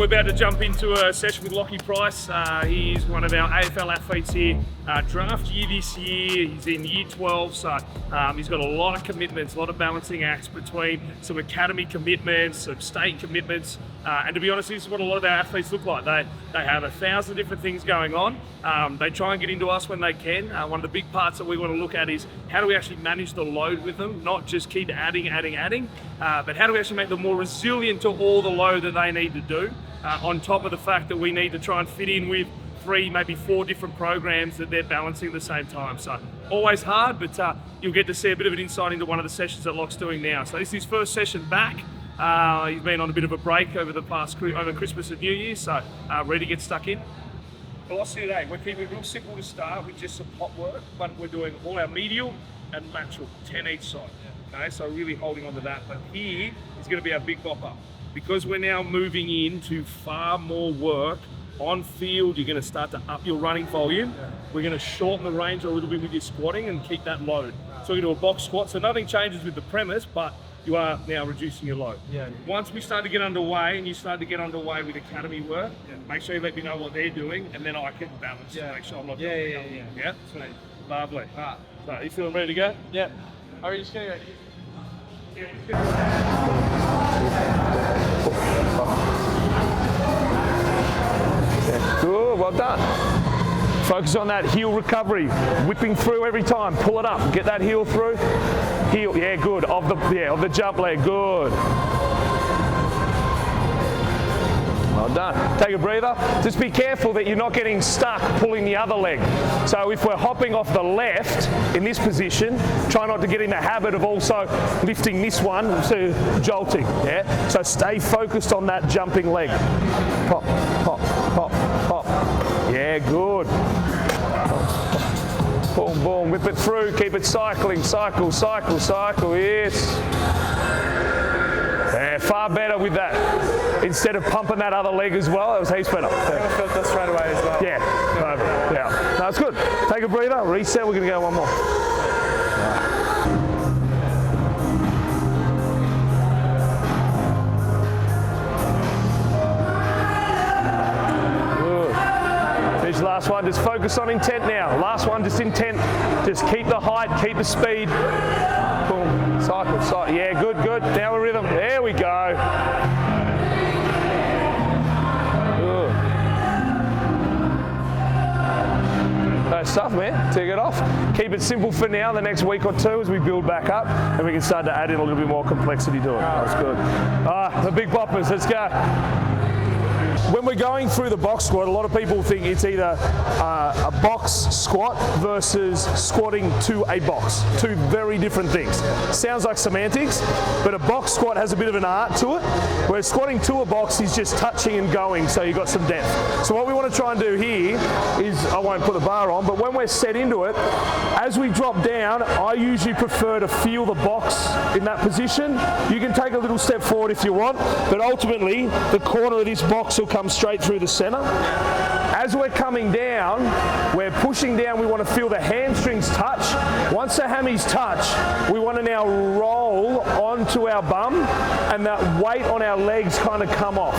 we're about to jump into a session with Lachie Price. He's one of our AFL athletes here. Draft year this year, he's in year 12, so he's got a lot of commitments, a lot of balancing acts between some academy commitments, some state commitments, and to be honest, this is what a lot of our athletes look like. They have 1,000 different things going on. They try and get into us when they can. One of the big parts that we want to look at is how do we actually manage the load with them, not just keep adding, but how do we actually make them more resilient to all the load that they need to do, on top of the fact that we need to try and fit in with 3, maybe 4 different programs that they're balancing at the same time. So always hard, but you'll get to see a bit of an insight into one of the sessions that Lach's doing now. So this is his first session back. He's been on a bit of a break over Christmas and New Year, so ready to get stuck in. Velocity today, we're keeping it real simple to start with just some hot work, but we're doing all our medial and lateral, 10 each side. Okay, so really holding on to that. But here is going to be our big bopper. Because we're now moving into far more work on field, you're going to start to up your running volume. We're going to shorten the range a little bit with your squatting and keep that load. So we're going to do a box squat. So nothing changes with the premise, but you are now reducing your load. Once we start to get underway, and you start to get underway with academy work, make sure you let me know what they're doing, and then I can balance to make sure I'm not doing it. Yeah? Sweet. Lovely. So are you feeling ready to go? Yeah. Are we just going to go? Good, well done. Focus on that heel recovery, whipping through every time. Pull it up, get that heel through. Heel, yeah, good. Of the jump leg, good. Well done. Take a breather. Just be careful that you're not getting stuck pulling the other leg. So if we're hopping off the left in this position, try not to get in the habit of also lifting this one to jolting. Yeah. So stay focused on that jumping leg. Pop, pop, pop, pop. Yeah, good. Boom, boom. Whip it through. Keep it cycling. Cycle, cycle, cycle. Yes. Yeah, far better with that. Instead of pumping that other leg as well, that was heaps better. I felt that straight away as well. Yeah, yeah. No, it's good. Take a breather, reset, we're going to go one more. Good. Finish the last one, just focus on intent now. Last one, just intent. Just keep the height, keep the speed. Boom, cycle, cycle. Yeah, good, good. Now we're rhythm. There we go. Nice stuff, man. Take it off. Keep it simple for now, the next week or 2 as we build back up, and we can start to add in a little bit more complexity to it. That's good. The big boppers, let's go. When we're going through the box squat, a lot of people think it's either a box squat versus squatting to a box. 2 very different things. Sounds like semantics, but a box squat has a bit of an art to it, whereas squatting to a box is just touching and going, so you've got some depth. So what we want to try and do here is, I won't put the bar on, but when we're set into it, as we drop down, I usually prefer to feel the box in that position. You can take a little step forward if you want, but ultimately, the corner of this box will come straight through the center. As we're coming down, we're pushing down, we want to feel the hamstrings touch. Once the hammies touch, we want to now roll onto our bum and that weight on our legs kind of come off.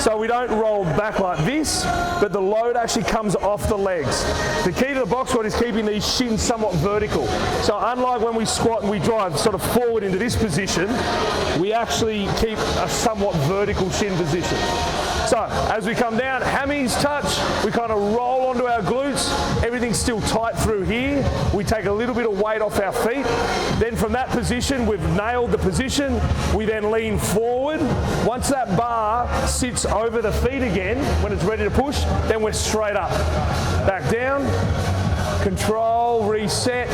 So we don't roll back like this, but the load actually comes off the legs. The key to the box squat is keeping these shins somewhat vertical. So unlike when we squat and we drive sort of forward into this position, we actually keep a somewhat vertical shin position. So as we come down, hammies touch, we kind of roll onto our glutes, everything's still tight through here, we take a little bit of weight off our feet, then from that position, we've nailed the position, we then lean forward. Once that bar sits over the feet again, when it's ready to push, then we're straight up. Back down, control, reset,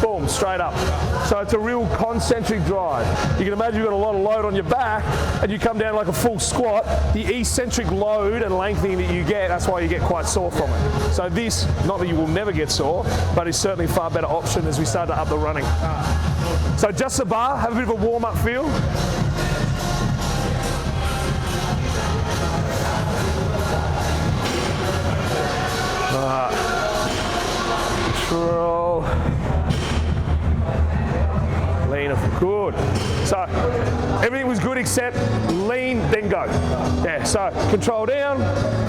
boom, straight up. So it's a real concentric drive. You can imagine you've got a lot of load on your back and you come down like a full squat, the eccentric load and lengthening that you get, that's why you get quite sore from it. So this, not that you will never get sore, but it's certainly a far better option as we start to up the running. So just the bar, have a bit of a warm-up feel. Control. Lean Beautiful, good. So everything was good except lean, then go. Yeah, so control down,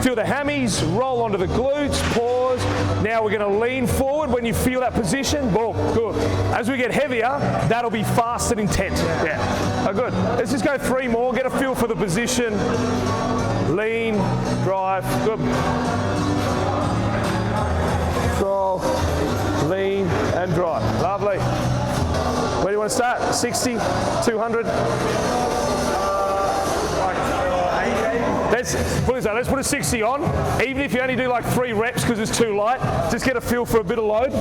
feel the hammies, roll onto the glutes, pause. Now we're gonna lean forward when you feel that position, boom, good. As we get heavier, that'll be fast and intense. Yeah, oh, good. Let's just go 3 more, get a feel for the position. Lean, drive, good. Control, lean, and drive. Lovely. Where do you want to start? 60, 200? Let's put a 60 on. Even if you only do like 3 reps because it's too light, just get a feel for a bit of load.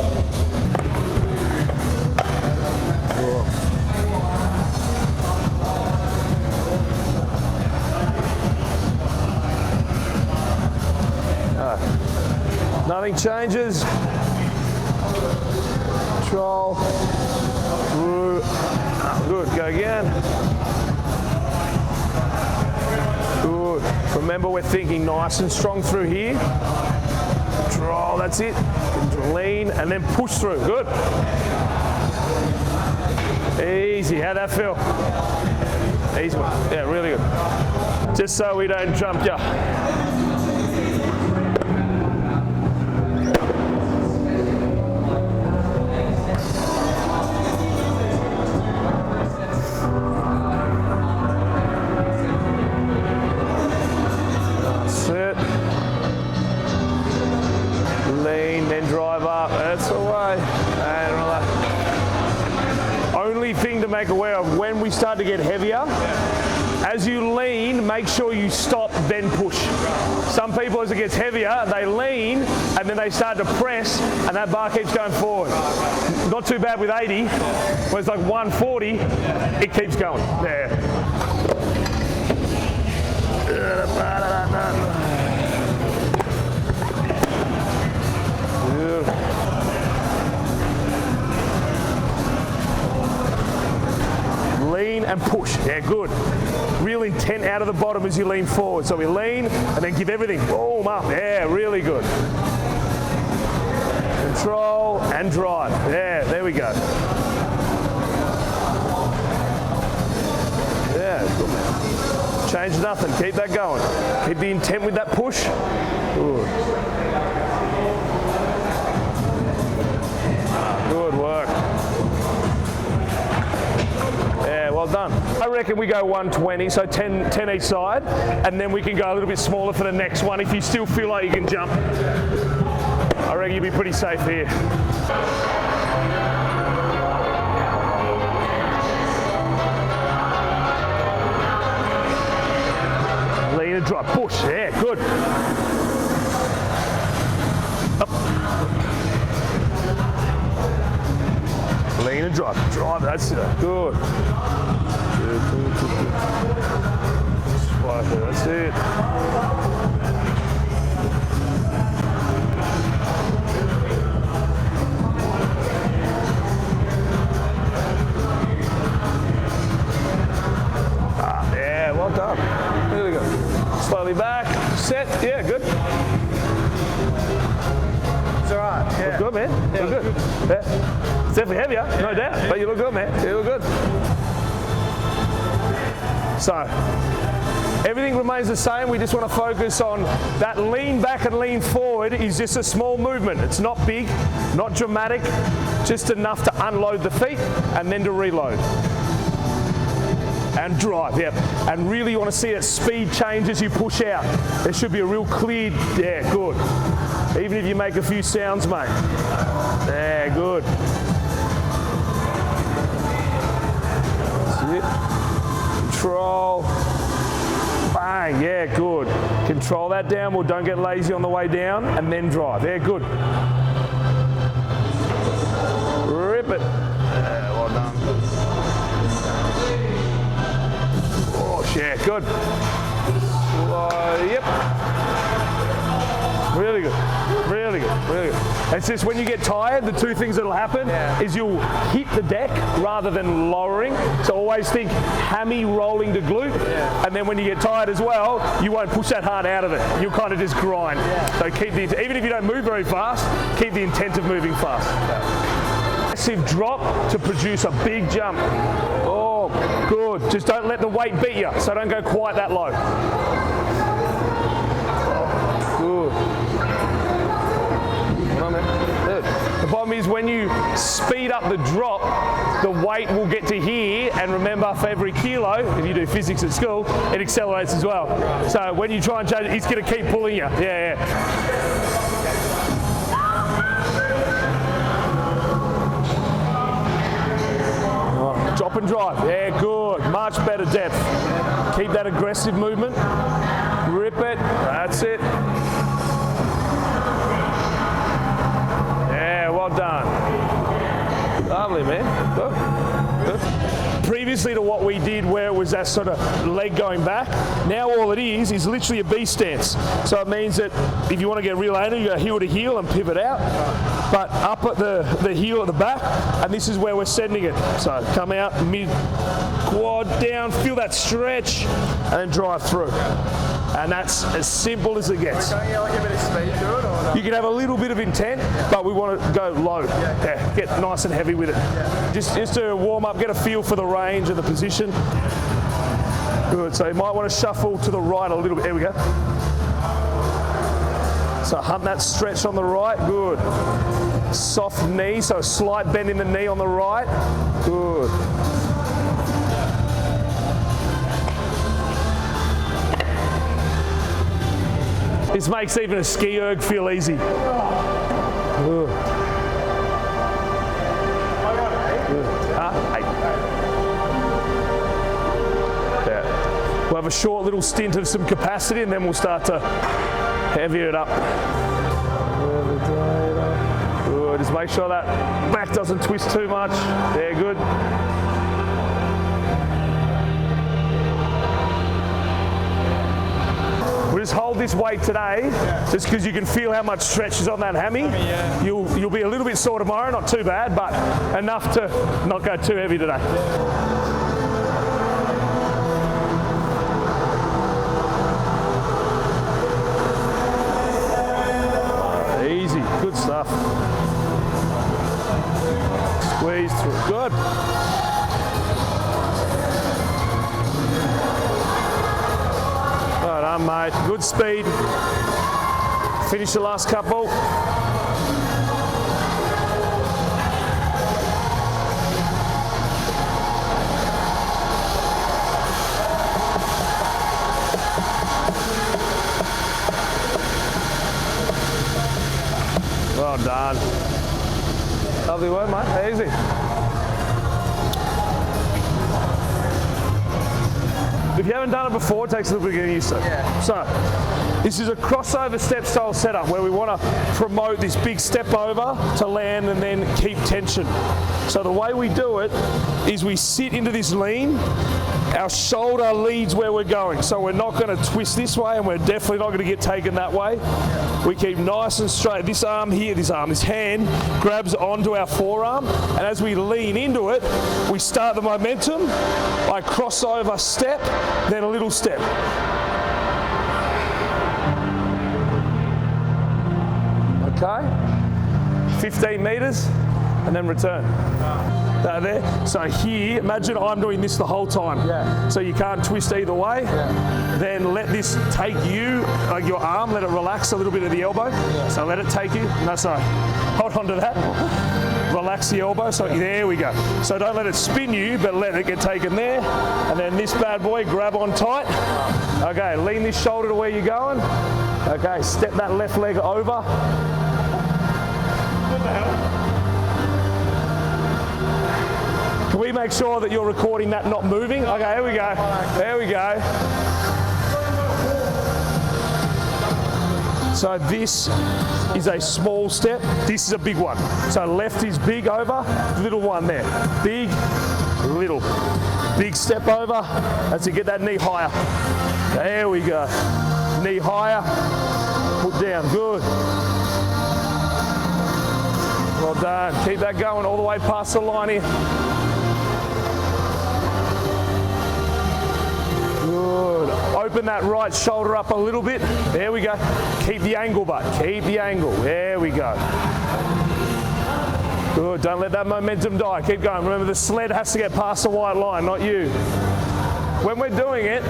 Nothing changes. Control. Through. Good. Go again. Good. Remember, we're thinking nice and strong through here. Control. That's it. Lean and then push through. Good. Easy. How'd that feel? Easy one. Yeah, really good. Just so we don't jump you. Lean, then drive up. That's the way. And relax. Only thing to make aware of when we start to get heavier, as you lean, make sure you stop, then push. Some people, as it gets heavier, they lean and then they start to press and that bar keeps going forward. Not too bad with 80, when it's like 140, it keeps going. There. Lean and push. Yeah, good. Real intent out of the bottom as you lean forward. So we lean and then give everything. Boom, up. Yeah, really good. Control and drive. Yeah, there we go. Yeah, good man. Change nothing. Keep that going. Keep the intent with that push. Good. Good work. Yeah, well done. I reckon we go 120, so 10 each side, and then we can go a little bit smaller for the next one if you still feel like you can jump. I reckon you'll be pretty safe here. Lean and drive, push, yeah, good. Up. Lean and drive, that's it, good. Good. That's it. Yeah, well done. Really good. Slowly back, set, yeah, good. It's all right. Yeah. Look good, man. Yeah, Look good. Yeah. It's definitely heavier, no doubt, but you look good, man. You look good. So, everything remains the same. We just want to focus on that lean back and lean forward is just a small movement. It's not big, not dramatic, just enough to unload the feet and then to reload. And drive, yep. And really you want to see that speed change as you push out. There should be a real clear, yeah, good. Even if you make a few sounds, mate. Yeah, good. That's it. Control. Bang, yeah, good. Control that downward, don't get lazy on the way down, and then drive. Yeah, good. Rip it. Yeah, well done. Yeah, good. Yep. Really good. Really good. Really good. It's just when you get tired, the two things that'll happen is you'll hit the deck rather than lowering. So always think hammy rolling to glute. And then when you get tired as well, you won't push that hard out of it. You'll kind of just grind. So keep the, even if you don't move very fast, keep the intent of moving fast. Massive drop to produce a big jump. Oh, good. Just don't let the weight beat you, so don't go quite that low. Oh, good. Well done, man. Good. The problem is when you speed up the drop, the weight will get to here, and remember, for every kilo, if you do physics at school, it accelerates as well. So when you try and change it, it's going to keep pulling you. Yeah. Drop and drive. Yeah, good. Much better depth. Keep that aggressive movement. Rip it. That's it. Yeah, well done. Lovely, man. Good. Good. Previously to what we did where it was that sort of leg going back, now all it is literally a B stance. So it means that if you want to get real anal, you go heel to heel and pivot out, but up at the heel at the back, and this is where we're sending it. So come out, mid quad down, feel that stretch, and then drive through. And that's as simple as it gets. Don't you like a bit of speed to it? Or no? You can have a little bit of intent, but we want to go low. Yeah, get nice and heavy with it. Just to warm up, get a feel for the range and the position. Good, so you might want to shuffle to the right a little bit. There we go. So hunt that stretch on the right, good. Soft knee, so a slight bend in the knee on the right, good. This makes even a ski erg feel easy. Good. Eight. Yeah. We'll have a short little stint of some capacity and then we'll start to heavy it up. Good. Just make sure that back doesn't twist too much. Yeah, good. We'll just hold this weight today, just because you can feel how much stretch is on that hammy. You'll be a little bit sore tomorrow, not too bad, but enough to not go too heavy today. Easy, good stuff. Squeeze through, good. Well done, mate. Good speed. Finish the last couple. Well done. Lovely work, mate. Easy. If you haven't done it before, it takes a little bit of getting used to. So, this is a crossover step style setup where we want to promote this big step over to land and then keep tension. So the way we do it is we sit into this lean, our shoulder leads where we're going. So we're not going to twist this way and we're definitely not going to get taken that way. We keep nice and straight. This arm here, this hand grabs onto our forearm, and as we lean into it, we start the momentum by crossover step, then a little step. Okay, 15 meters, and then return. There. So here, imagine I'm doing this the whole time. So you can't twist either way. Then let this take you, like your arm, let it relax a little bit at the elbow. So let it take you. No, sorry. Hold on to that. Relax the elbow. So there we go. So don't let it spin you, but let it get taken there. And then this bad boy, grab on tight. Okay, lean this shoulder to where you're going. Okay, step that left leg over. What the hell? Can we make sure that you're recording that not moving? Okay, here we go. There we go. So this is a small step. This is a big one. So left is big over, little one there. Big, little. Big step over. That's to get that knee higher. There we go. Knee higher. Put down. Good. Well done. Keep that going all the way past the line here. Good. Open that right shoulder up a little bit. There we go. Keep the angle, but keep the angle. There we go. Good, don't let that momentum die. Keep going. Remember, the sled has to get past the white line, not you. When we're doing it,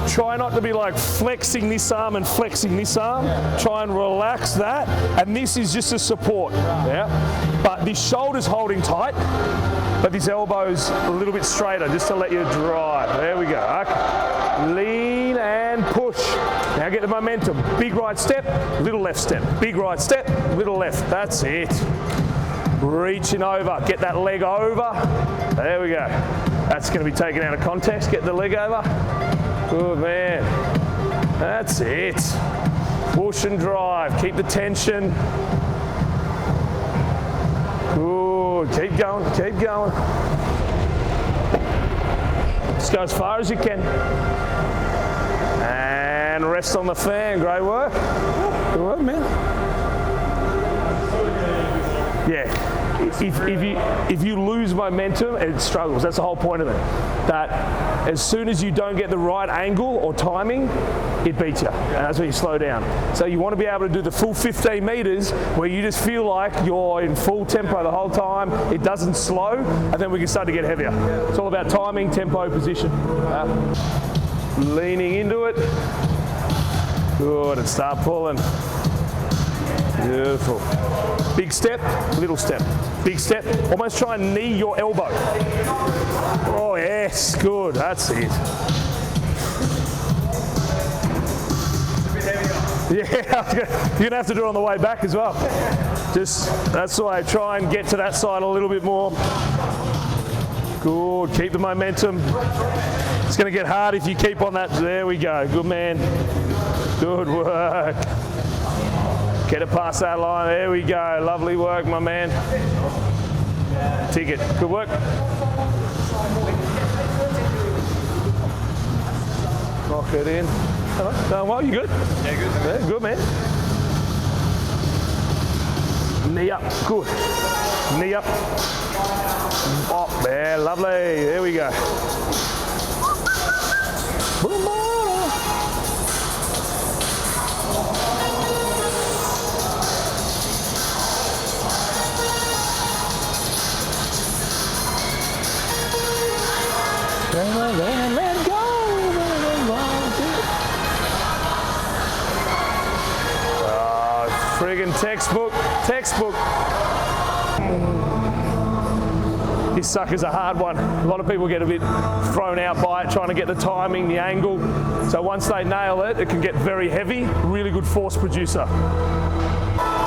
try not to be like flexing this arm and flexing this arm. Try and relax that. And this is just a support. Yeah. But this shoulder's holding tight, but this elbow's a little bit straighter just to let you drive. There we go. Okay. Lean and push. Now get the momentum. Big right step, little left step. Big right step, little left. That's it. Reaching over. Get that leg over. There we go. That's going to be taken out of context. Get the leg over. Good man. That's it. Push and drive. Keep the tension. Good. Keep going. Keep going. Just go as far as you can. And rest on the fan. Great work. Good work, man. Yeah. If you lose momentum, it struggles. That's the whole point of it. That as soon as you don't get the right angle or timing, it beats you. And that's when you slow down. So you want to be able to do the full 15 meters where you just feel like you're in full tempo the whole time. It doesn't slow, and then we can start to get heavier. It's all about timing, tempo, position. Leaning into it. Good, and start pulling. Beautiful. Big step, little step. Big step, almost try and knee your elbow. Oh yes, good, that's it. Yeah, you're gonna have to do it on the way back as well. Just, that's the way, try and get to that side a little bit more. Good, keep the momentum. It's gonna get hard if you keep on that. There we go, good man. Good work. Get it past that line. There we go. Lovely work, my man. Ticket. Good work. Knock it in. Hello. Going well? You good? Yeah, good. Yeah, good, man. Knee up. Good. Knee up. Oh, there. Lovely. There we go. Let go. Friggin' textbook. This sucker's a hard one. A lot of people get a bit thrown out by it, trying to get the timing, the angle. So once they nail it, it can get very heavy. Really good force producer.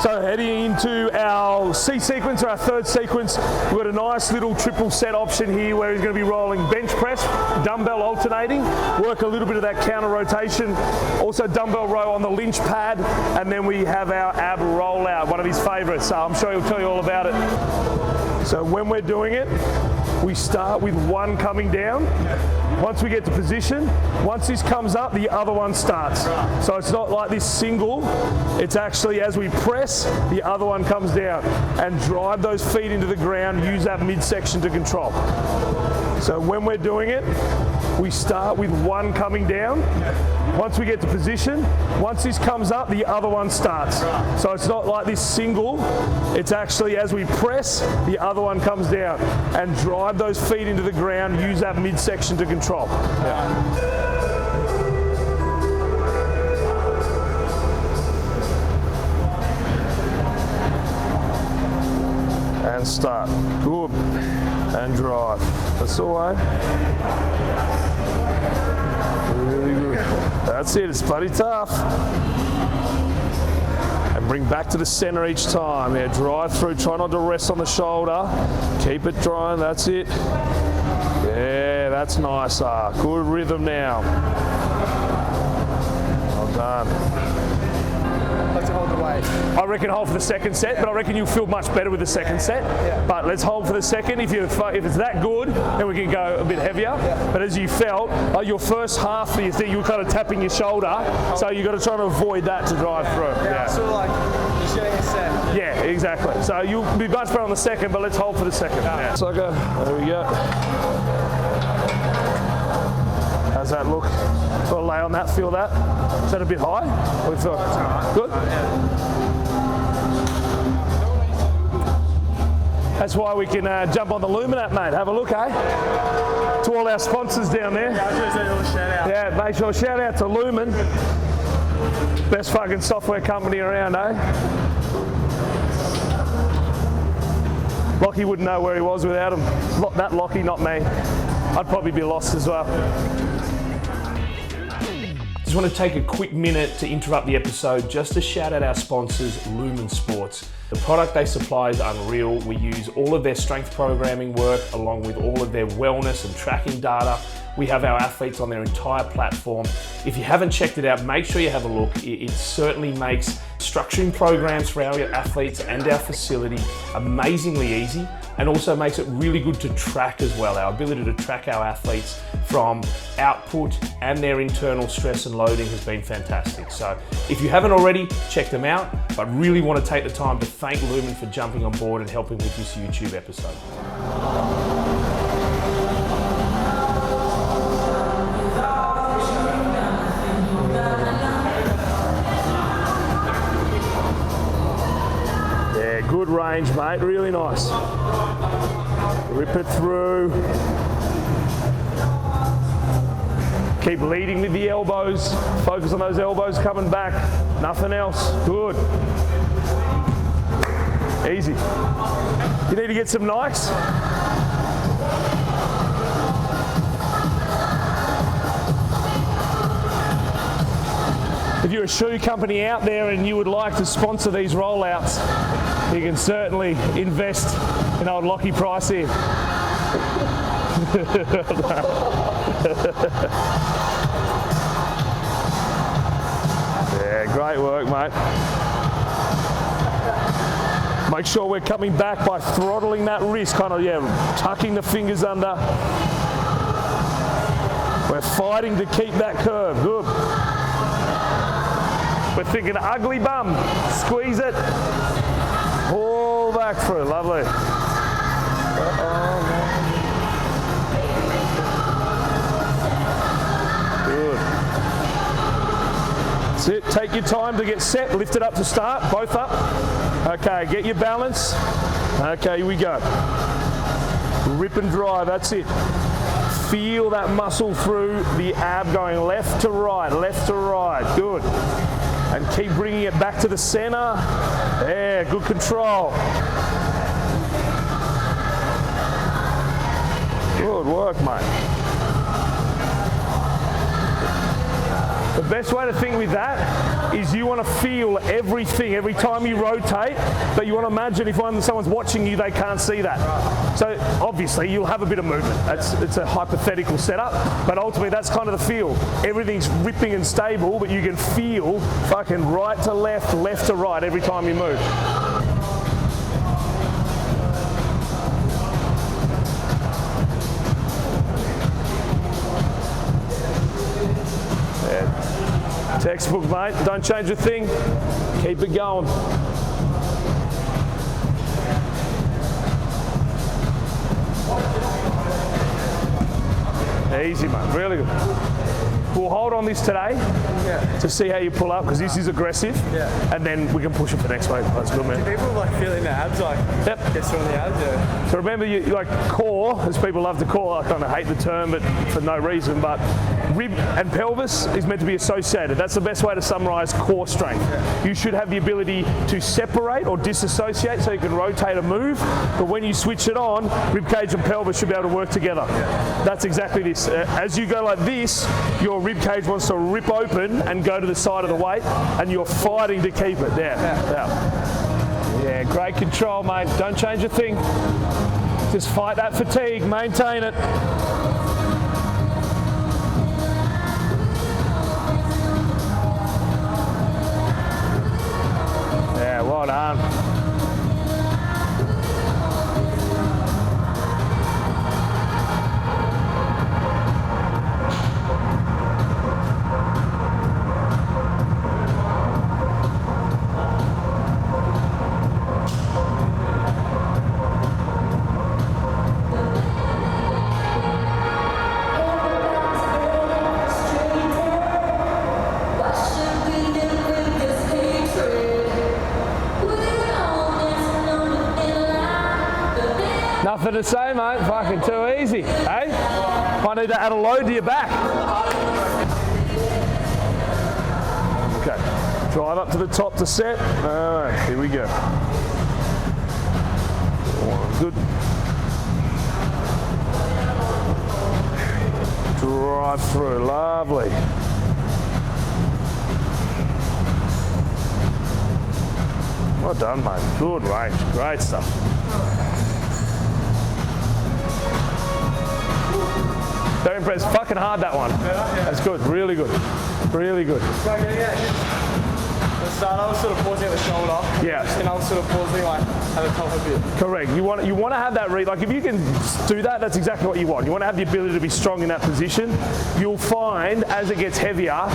So heading into our C sequence, or our third sequence, we've got a nice little triple set option here where he's going to be rolling bench press, dumbbell alternating, work a little bit of that counter rotation, also dumbbell row on the lynch pad, and then we have our ab rollout, one of his favourites. So I'm sure he'll tell you all about it. So when we're doing it, we start with one coming down. Once we get to position, once this comes up, the other one starts. So it's not like this single, it's actually as we press, the other one comes down. And drive those feet into the ground, use that midsection to control. So when we're doing it, we start with one coming down. Once we get to position, once this comes up, the other one starts. So it's not like this single, it's actually as we press, the other one comes down. And drive those feet into the ground, use that midsection to control. And start. Good. And drive. That's the way. Really good. That's it. It's bloody tough. And bring back to the center each time. Yeah, drive through. Try not to rest on the shoulder. Keep it drying. That's it. Yeah, that's nicer. Good rhythm now. Well done. Let's hold the weight. I reckon hold for the second set, but I reckon you'll feel much better with the second set. Yeah. But let's hold for the second. If it's that good, then we can go a bit heavier. Yeah. But as you felt, your first half of your thing, you were kind of tapping your shoulder, so you got to try to avoid that to drive through. Yeah. Sort of like just getting a set. Yeah, exactly. So you'll be much better on the second, but let's hold for the second. Yeah. So there we go. How's that look? Got to lay on that, feel that. Is that a bit high? What do you feel? That's all right. Good? That's why we can jump on the Wilmot, mate. Have a look, eh? To all our sponsors down there. Yeah, I was going to say a little shout out. Yeah, make sure shout out to Lumen. Best fucking software company around, eh? Lachie wouldn't know where he was without him. That Lachie, not me. I'd probably be lost as well. Just want to take a quick minute to interrupt the episode just to shout out our sponsors, Lumen Sports. The product they supply is unreal. We use all of their strength programming work along with all of their wellness and tracking data. We have our athletes on their entire platform. If you haven't checked it out, make sure you have a look. It certainly makes structuring programs for our athletes and our facility amazingly easy, and also makes it really good to track as well. Our ability to track our athletes from output and their internal stress and loading has been fantastic. So if you haven't already, check them out, but really want to take the time to thank Lumen for jumping on board and helping with this YouTube episode. Yeah, good range, mate, really nice. Rip it through. Keep leading with the elbows. Focus on those elbows coming back. Nothing else. Good. Easy. You need to get some Nikes. If you're a shoe company out there and you would like to sponsor these rollouts, you can certainly invest in old Lachie Price here. Yeah, great work, mate. Make sure we're coming back by throttling that wrist, kind of, tucking the fingers under. We're fighting to keep that curve. Good. We're thinking ugly bum. Squeeze it. Pull back through. Lovely. Good. That's it. Take your time to get set. Lift it up to start. Both up. Okay, get your balance. Okay, here we go. Rip and drive. That's it. Feel that muscle through the ab going left to right, left to right. Good. And keep bringing it back to the center. Yeah, good control. Good work, mate. The best way to think with that is you want to feel everything every time you rotate, but you want to imagine if someone's watching you, they can't see that. So obviously you'll have a bit of movement. It's a hypothetical setup, but ultimately that's kind of the feel. Everything's ripping and stable, but you can feel fucking right to left, left to right every time you move. Textbook, mate. Don't change a thing. Keep it going. Easy, mate. Really good. We'll hold on this today to see how you pull up, because this is aggressive. Yeah. And then we can push it for next week. That's good, man. Do people like feeling the abs, like get strong in the abs? Yeah. So remember, you like core, as people love to call. I kind of hate the term, but for no reason. But rib and pelvis is meant to be associated. That's the best way to summarize core strength. Yeah. You should have the ability to separate or disassociate, so you can rotate and move. But when you switch it on, rib cage and pelvis should be able to work together. Yeah. That's exactly this. As you go like this, your rib cage wants to rip open and go to the side of the weight, and you're fighting to keep it there. Yeah, great control, mate. Don't change a thing. Just fight that fatigue, maintain it. Yeah, well done. Nothing to say, mate. Fucking too easy, hey? Might need to add a load to your back. Okay, drive up to the top to set. All right, here we go. Good. Drive through, lovely. Well done, mate. Good range, great stuff. Very impressed. Fucking hard, that one. That's good, really good. Really good. At the start, I was sort of pausing at the shoulder. Yeah. And I was sort of pausing like at the top a bit. Correct. You want to have that read. Like if you can do that, that's exactly what you want. You want to have the ability to be strong in that position. You'll find as it gets heavier,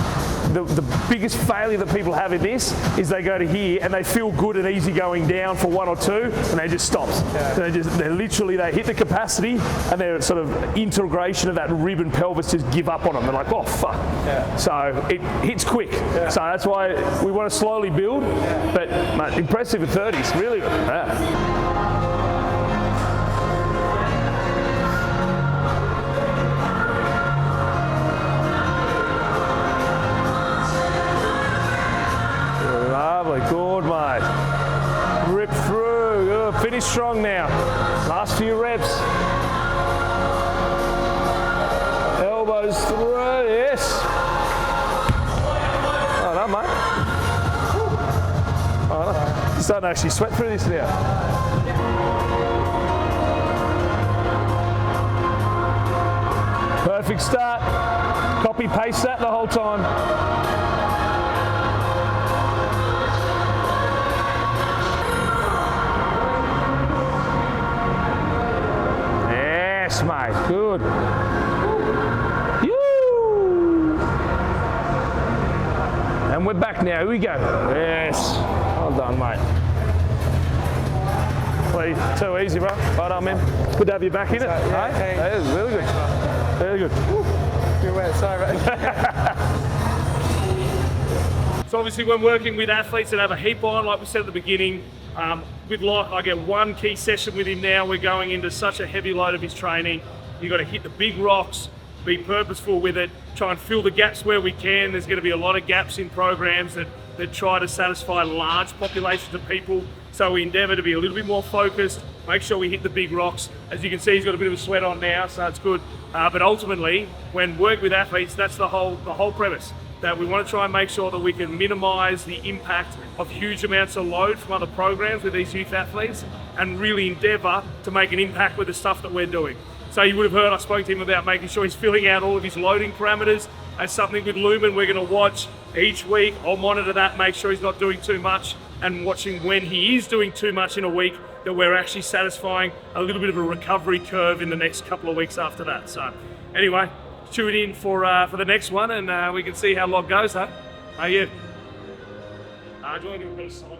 the biggest failure that people have in this is they go to here and they feel good and easy going down for 1 or 2 and they just stop. Yeah. They hit the capacity and their sort of integration of that rib and pelvis just give up on them. They're like, oh fuck. Yeah. So it hits quick. Yeah. So that's why we want to slowly build. Yeah. But mate, impressive at 30s, really good. Yeah. Good, mate. Rip through. Good. Finish strong now. Last few reps. Elbows through. Yes. Oh, no, mate. Oh, no. You're starting to actually sweat through this now. Perfect start. Copy paste that the whole time. Yes, mate. Good. Yoo! And we're back now. Here we go. Yes. Well done, mate. Please. Too easy, bro. Well done, man. Good to have you back in it. Yeah, hey? That is really good. Very good. You're wet. Sorry, mate. So obviously when working with athletes that have a heap on, like we said at the beginning, with Lach, I get one key session with him now. We're going into such a heavy load of his training. You've got to hit the big rocks, be purposeful with it, try and fill the gaps where we can. There's going to be a lot of gaps in programs that try to satisfy large populations of people. So we endeavour to be a little bit more focused, make sure we hit the big rocks. As you can see, he's got a bit of a sweat on now, so it's good. But ultimately, when working with athletes, that's the whole premise. That we want to try and make sure that we can minimise the impact of huge amounts of load from other programs with these youth athletes and really endeavour to make an impact with the stuff that we're doing. So you would have heard I spoke to him about making sure he's filling out all of his loading parameters. As something with Lumen we're going to watch each week. I'll monitor that, make sure he's not doing too much, and watching when he is doing too much in a week, that we're actually satisfying a little bit of a recovery curve in the next couple of weeks after that. So anyway, tune in for the next one, and we can see how long goes, huh? How are you? Do you want to do a bit of signing?